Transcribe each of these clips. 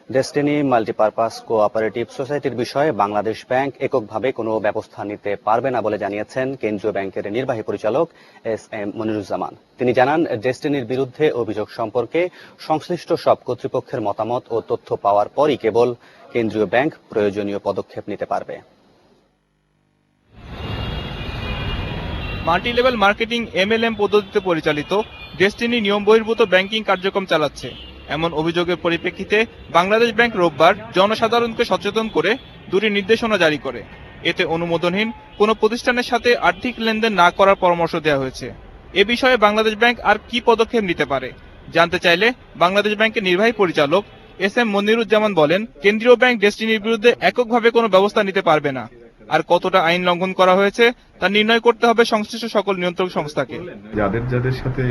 Destiny multipurpose cooperative সোসাইটির বিষয়ে Bangladesh bank এককভাবে কোনো ব্যবস্থা নিতে পারবে না বলে জানিয়েছেন কেন্দ্রীয় ব্যাংকের নির্বাহী পরিচালক এস.এম. মনিরুজ্জামান। তিনি জানান, ডেস্টিনির বিরুদ্ধে অভিযোগ সম্পর্কে সংশ্লিষ্ট সব কর্তৃপক্ষের মতামত ও তথ্য পাওয়ার পরই কেবল কেন্দ্রীয় ব্যাংক প্রয়োজনীয় পদক্ষেপ নিতে পারবে। মাল্টি লেভেল মার্কেটিং MLM পদ্ধতিতে পরিচালিত ডেস্টিনি নিয়ম বহির্ভূত ব্যাংকিং কার্যক্রম চালাচ্ছে এমন অভিযোগের পরিপ্রেক্ষিতে বাংলাদেশ ব্যাংক রোববার জনসাধারণকে সচেতন করে দুটি নির্দেশনা জারি করে। এতে অনুমোদনহীন কোনো প্রতিষ্ঠানের সাথে আর্থিক লেনদেন না করার পরামর্শ দেওয়া হয়েছে। এ বিষয়ে বাংলাদেশ ব্যাংক আর কি পদক্ষেপ নিতে পারে জানতে চাইলে বাংলাদেশ ব্যাংকের নির্বাহী পরিচালক এস.এম. মনিরুজ্জামান বলেন, কেন্দ্রীয় ব্যাংক ডেস্টিনির বিরুদ্ধে এককভাবে কোনো ব্যবস্থা নিতে পারবে না। আর কতটা আইন লঙ্ঘন করা হয়েছে তা নির্ণয় করতে হবে সংশ্লিষ্ট সকল নিয়ন্ত্রক সংস্থাকে। যাদের সাথে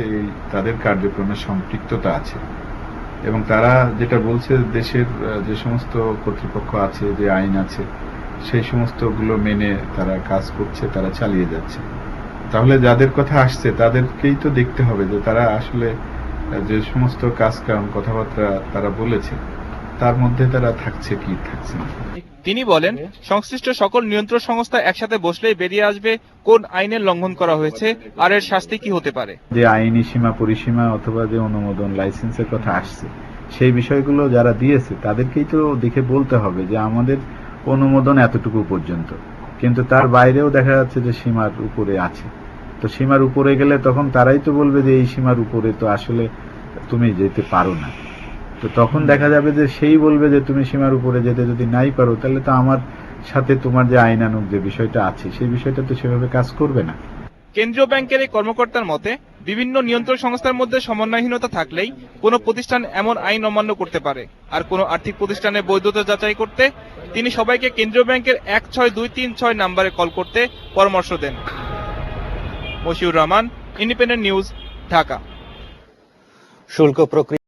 তাদের কার্যক্রমে সম্পৃক্ততা আছে এবং তারা যেটা বলছে, দেশের যে সমস্ত কর্তৃপক্ষ আছে, যে আইন আছে, সেই সমস্তগুলো মেনে তারা কাজ করছে, তারা চালিয়ে যাচ্ছে। তাহলে যাদের কথা আসছে তাদেরকেই তো দেখতে হবে যে তারা আসলে যে সমস্ত কাজকাম কথাবার্তা তারা বলেছে তার মধ্যে তারা থাকছে কি থাকছে না। তিনি বলেন, সংশ্লিষ্ট সকল নিয়ন্ত্রক সংস্থা একসাথে বসলেই বেরিয়ে আসবে কোন আইনের লঙ্ঘন করা হয়েছে আর এর শাস্তি কি হতে পারে। যে আইনি সীমা পরিসীমা অথবা যে অনুমোদন লাইসেন্সের কথা আসছে, সেই বিষয়গুলো যারা দিয়েছে তাদেরকেই তো দেখে বলতে হবে যে আমাদের অনুমোদন এতটুকু পর্যন্ত, কিন্তু তার বাইরেও দেখা যাচ্ছে যে সীমার উপরে আছে। তো সীমার উপরে গেলে তখন তারাই তো বলবে যে এই সীমার উপরে তো আসলে তুমি যেতে পারো না। তো তখন দেখা যাবে যে সেই বলবে যে তুমি সীমার উপরে যেতে যদি নাই পারো, তাহলে তো আমার সাথে তোমার যে আইনানুগ যে বিষয়টা আছে সেই বিষয়টা তো সেভাবে কাজ করবে না। কেন্দ্রীয় ব্যাংকের এই কর্মকর্তার মতে, বিভিন্ন নিয়ন্ত্রক সংস্থার মধ্যে সমন্বয়হীনতা থাকলেই কোনো প্রতিষ্ঠান এমন আইন অমান্য করতে পারে। আর কোনো আর্থিক প্রতিষ্ঠানের বৈধতা যাচাই করতে তিনি সবাইকে কেন্দ্রীয় ব্যাংকের 16236 নম্বরে কল করতে পরামর্শ দেন। Mashiur Rahman, independent news, Dhaka. শুল্ক প্রক্রিয়া